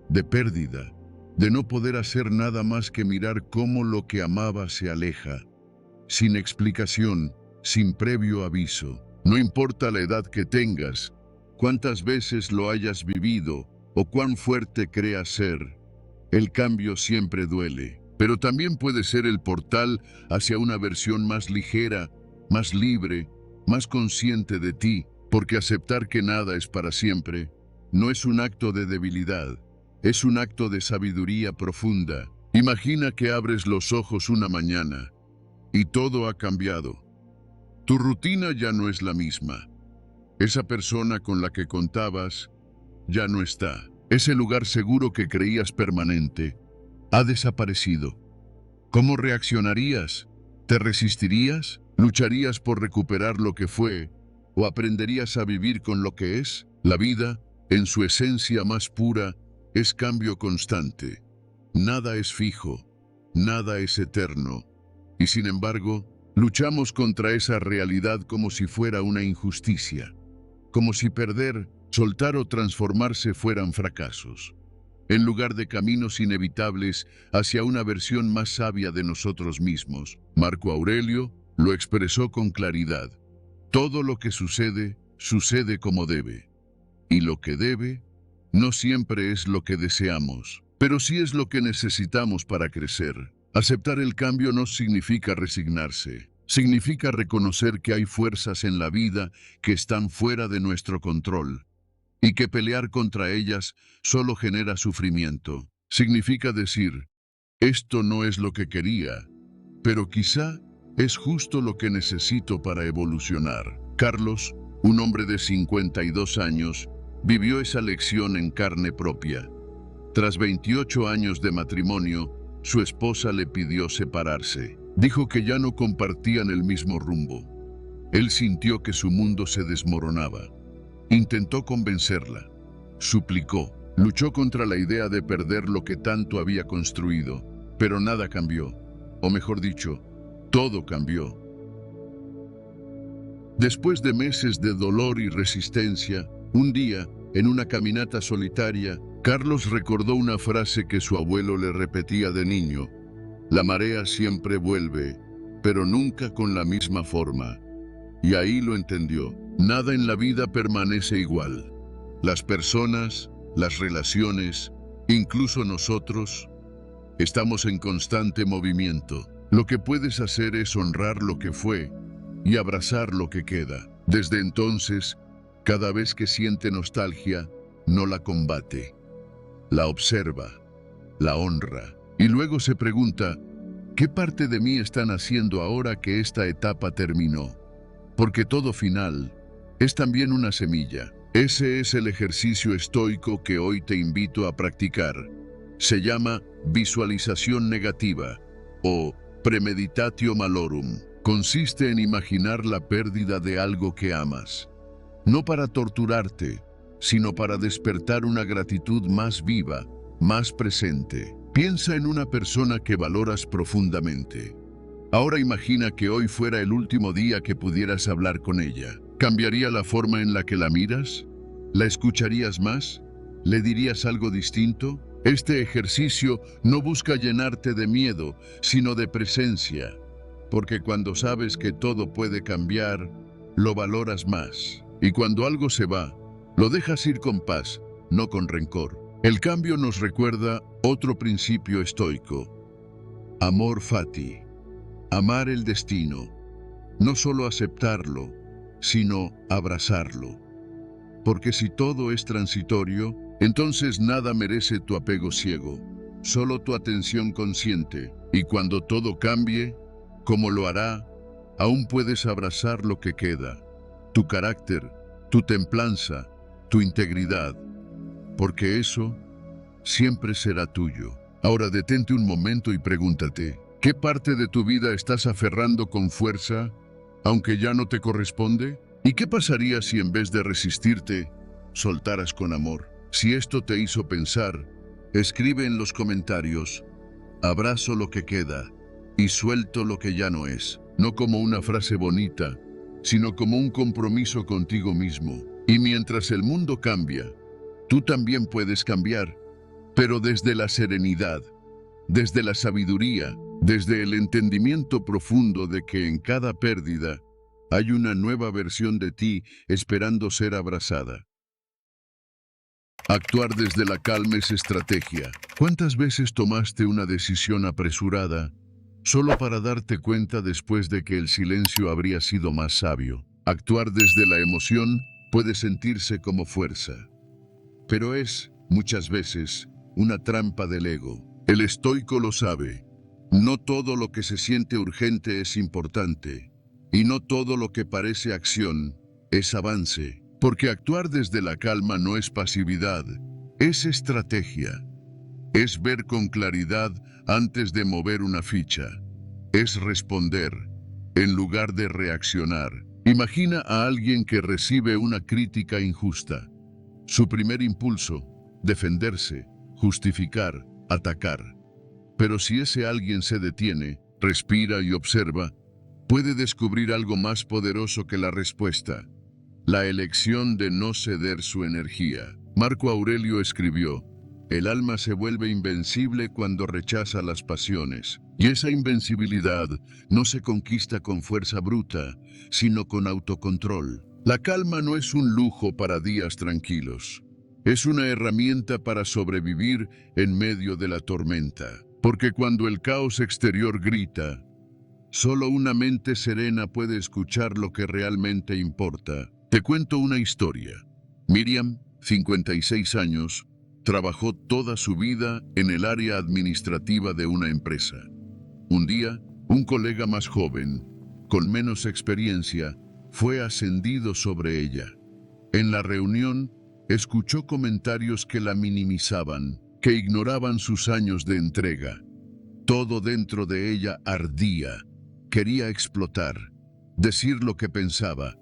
de pérdida, de no poder hacer nada más que mirar cómo lo que amaba se aleja, sin explicación, sin previo aviso. No importa la edad que tengas, cuántas veces lo hayas vivido o cuán fuerte creas ser, el cambio siempre duele. Pero también puede ser el portal hacia una versión más ligera, más libre, más consciente de ti, porque aceptar que nada es para siempre no es un acto de debilidad, es un acto de sabiduría profunda. Imagina que abres los ojos una mañana y todo ha cambiado. Tu rutina ya no es la misma. Esa persona con la que contabas ya no está. Ese lugar seguro que creías permanente ha desaparecido. ¿Cómo reaccionarías? ¿Te resistirías? ¿Lucharías por recuperar lo que fue? ¿O aprenderías a vivir con lo que es? La vida, en su esencia más pura, es cambio constante. Nada es fijo, nada es eterno. Y sin embargo, luchamos contra esa realidad como si fuera una injusticia. Como si perder, soltar o transformarse fueran fracasos. En lugar de caminos inevitables hacia una versión más sabia de nosotros mismos. Marco Aurelio lo expresó con claridad: todo lo que sucede sucede como debe. Y lo que debe no siempre es lo que deseamos, pero sí es lo que necesitamos para crecer. Aceptar el cambio no significa resignarse. Significa reconocer que hay fuerzas en la vida que están fuera de nuestro control y que pelear contra ellas solo genera sufrimiento. Significa decir, esto no es lo que quería, pero quizá es justo lo que necesito para evolucionar. Carlos, un hombre de 52 años, vivió esa lección en carne propia. Tras 28 años de matrimonio, su esposa le pidió separarse. Dijo que ya no compartían el mismo rumbo. Él sintió que su mundo se desmoronaba. Intentó convencerla. Suplicó. Luchó contra la idea de perder lo que tanto había construido. Pero nada cambió. O mejor dicho, todo cambió. Después de meses de dolor y resistencia, un día, en una caminata solitaria, Carlos recordó una frase que su abuelo le repetía de niño. La marea siempre vuelve, pero nunca con la misma forma. Y ahí lo entendió. Nada en la vida permanece igual. Las personas, las relaciones, incluso nosotros, estamos en constante movimiento. Lo que puedes hacer es honrar lo que fue y abrazar lo que queda. Desde entonces, cada vez que siente nostalgia, no la combate. La observa, la honra, y luego se pregunta, ¿qué parte de mí están haciendo ahora que esta etapa terminó? Porque todo final es también una semilla. Ese es el ejercicio estoico que hoy te invito a practicar. Se llama visualización negativa o premeditatio malorum. Consiste en imaginar la pérdida de algo que amas. No para torturarte, sino para despertar una gratitud más viva, más presente. Piensa en una persona que valoras profundamente. Ahora imagina que hoy fuera el último día que pudieras hablar con ella. ¿Cambiaría la forma en la que la miras? ¿La escucharías más? ¿Le dirías algo distinto? Este ejercicio no busca llenarte de miedo, sino de presencia. Porque cuando sabes que todo puede cambiar, lo valoras más. Y cuando algo se va, lo dejas ir con paz, no con rencor. El cambio nos recuerda otro principio estoico. Amor fati. Amar el destino. No solo aceptarlo, sino abrazarlo. Porque si todo es transitorio, entonces nada merece tu apego ciego, solo tu atención consciente. Y cuando todo cambie, como lo hará, aún puedes abrazar lo que queda, tu carácter, tu templanza, tu integridad, porque eso siempre será tuyo. Ahora detente un momento y pregúntate, ¿qué parte de tu vida estás aferrando con fuerza, aunque ya no te corresponde? ¿Y qué pasaría si en vez de resistirte, soltaras con amor? Si esto te hizo pensar, escribe en los comentarios, abrazo lo que queda y suelto lo que ya no es. No como una frase bonita, sino como un compromiso contigo mismo. Y mientras el mundo cambia, tú también puedes cambiar, pero desde la serenidad, desde la sabiduría, desde el entendimiento profundo de que en cada pérdida hay una nueva versión de ti esperando ser abrazada. Actuar desde la calma es estrategia. ¿Cuántas veces tomaste una decisión apresurada solo para darte cuenta después de que el silencio habría sido más sabio? Actuar desde la emoción puede sentirse como fuerza, pero es, muchas veces, una trampa del ego. El estoico lo sabe. No todo lo que se siente urgente es importante, y no todo lo que parece acción es avance. Porque actuar desde la calma no es pasividad, es estrategia. Es ver con claridad antes de mover una ficha. Es responder, en lugar de reaccionar. Imagina a alguien que recibe una crítica injusta. Su primer impulso, defenderse, justificar, atacar. Pero si ese alguien se detiene, respira y observa, puede descubrir algo más poderoso que la respuesta. La elección de no ceder su energía. Marco Aurelio escribió, el alma se vuelve invencible cuando rechaza las pasiones. Y esa invencibilidad no se conquista con fuerza bruta, sino con autocontrol. La calma no es un lujo para días tranquilos. Es una herramienta para sobrevivir en medio de la tormenta. Porque cuando el caos exterior grita, solo una mente serena puede escuchar lo que realmente importa. Te cuento una historia. Miriam, 56 años, trabajó toda su vida en el área administrativa de una empresa. Un día, un colega más joven, con menos experiencia, fue ascendido sobre ella. En la reunión, escuchó comentarios que la minimizaban, que ignoraban sus años de entrega. Todo dentro de ella ardía. Quería explotar, decir lo que pensaba,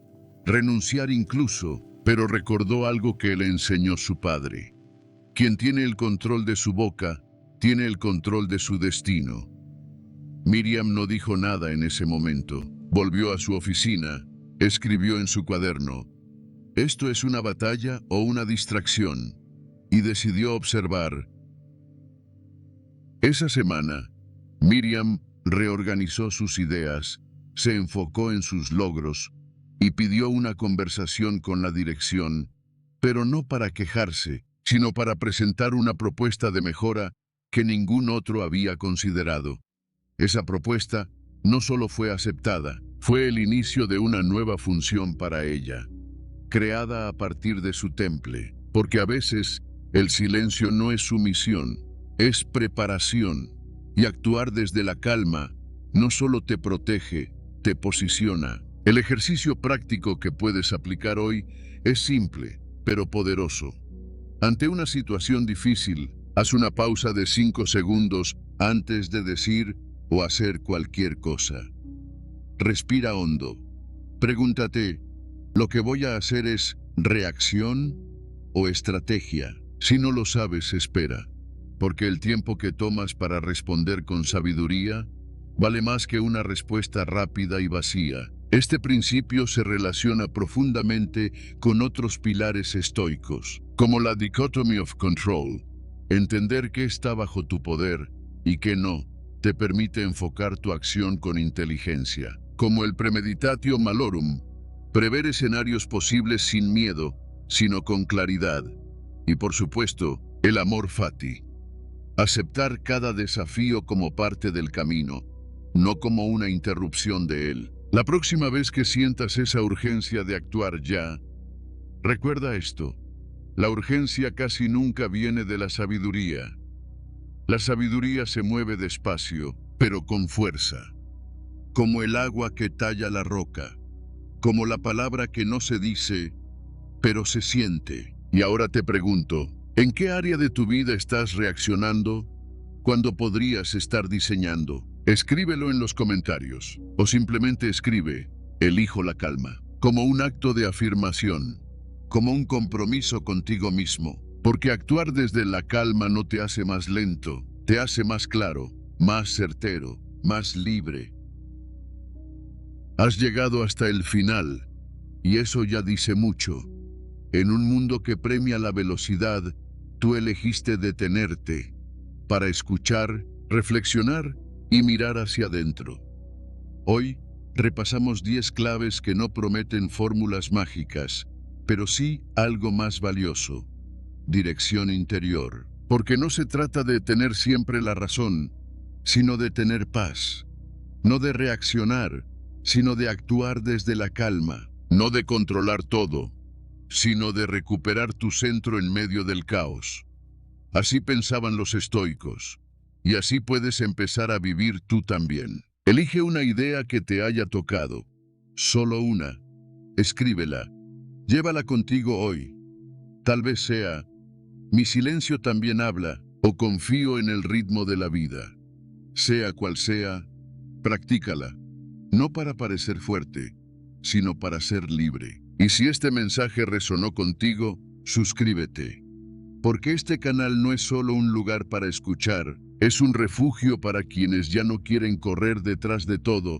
renunciar incluso, pero recordó algo que le enseñó su padre. Quien tiene el control de su boca, tiene el control de su destino. Miriam no dijo nada en ese momento. Volvió a su oficina, escribió en su cuaderno: ¿esto es una batalla o una distracción? Y decidió observar. Esa semana, Miriam reorganizó sus ideas, se enfocó en sus logros y pidió una conversación con la dirección, pero no para quejarse, sino para presentar una propuesta de mejora que ningún otro había considerado. Esa propuesta no solo fue aceptada, fue el inicio de una nueva función para ella, creada a partir de su temple, porque a veces el silencio no es sumisión, es preparación, y actuar desde la calma no solo te protege, te posiciona. El ejercicio práctico que puedes aplicar hoy es simple, pero poderoso. Ante una situación difícil, haz una pausa de 5 segundos antes de decir o hacer cualquier cosa. Respira hondo. Pregúntate, ¿lo que voy a hacer es reacción o estrategia? Si no lo sabes, espera, porque el tiempo que tomas para responder con sabiduría vale más que una respuesta rápida y vacía. Este principio se relaciona profundamente con otros pilares estoicos, como la dichotomy of control. Entender qué está bajo tu poder y qué no, te permite enfocar tu acción con inteligencia. Como el premeditatio malorum, prever escenarios posibles sin miedo, sino con claridad. Y por supuesto, el amor fati. Aceptar cada desafío como parte del camino, no como una interrupción de él. La próxima vez que sientas esa urgencia de actuar ya, recuerda esto: la urgencia casi nunca viene de la sabiduría. La sabiduría se mueve despacio, pero con fuerza. Como el agua que talla la roca, como la palabra que no se dice, pero se siente. Y ahora te pregunto, ¿en qué área de tu vida estás reaccionando cuando podrías estar diseñando? Escríbelo en los comentarios, o simplemente escribe: elijo la calma, como un acto de afirmación, como un compromiso contigo mismo, porque actuar desde la calma no te hace más lento, te hace más claro, más certero, más libre. Has llegado hasta el final, y eso ya dice mucho. En un mundo que premia la velocidad, tú elegiste detenerte para escuchar, reflexionar y mirar hacia adentro. Hoy repasamos 10 claves que no prometen fórmulas mágicas, pero sí algo más valioso: dirección interior. Porque no se trata de tener siempre la razón, sino de tener paz. No de reaccionar, sino de actuar desde la calma. No de controlar todo, sino de recuperar tu centro en medio del caos. Así pensaban los estoicos, y así puedes empezar a vivir tú también. Elige una idea que te haya tocado, solo una. Escríbela, llévala contigo hoy. Tal vez sea: mi silencio también habla, o confío en el ritmo de la vida. Sea cual sea, practícala, no para parecer fuerte, sino para ser libre. Y si este mensaje resonó contigo, suscríbete. Porque este canal no es solo un lugar para escuchar, es un refugio para quienes ya no quieren correr detrás de todo,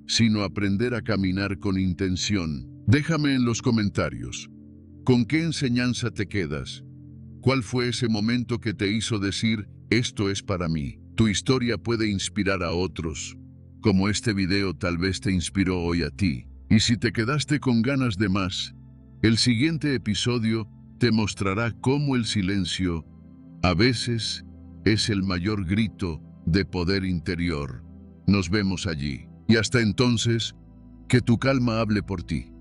sino aprender a caminar con intención. Déjame en los comentarios, ¿con qué enseñanza te quedas? ¿Cuál fue ese momento que te hizo decir: esto es para mí? Tu historia puede inspirar a otros, como este video tal vez te inspiró hoy a ti. Y si te quedaste con ganas de más, el siguiente episodio te mostrará cómo el silencio, a veces, es el mayor grito de poder interior. Nos vemos allí. Y hasta entonces, que tu calma hable por ti.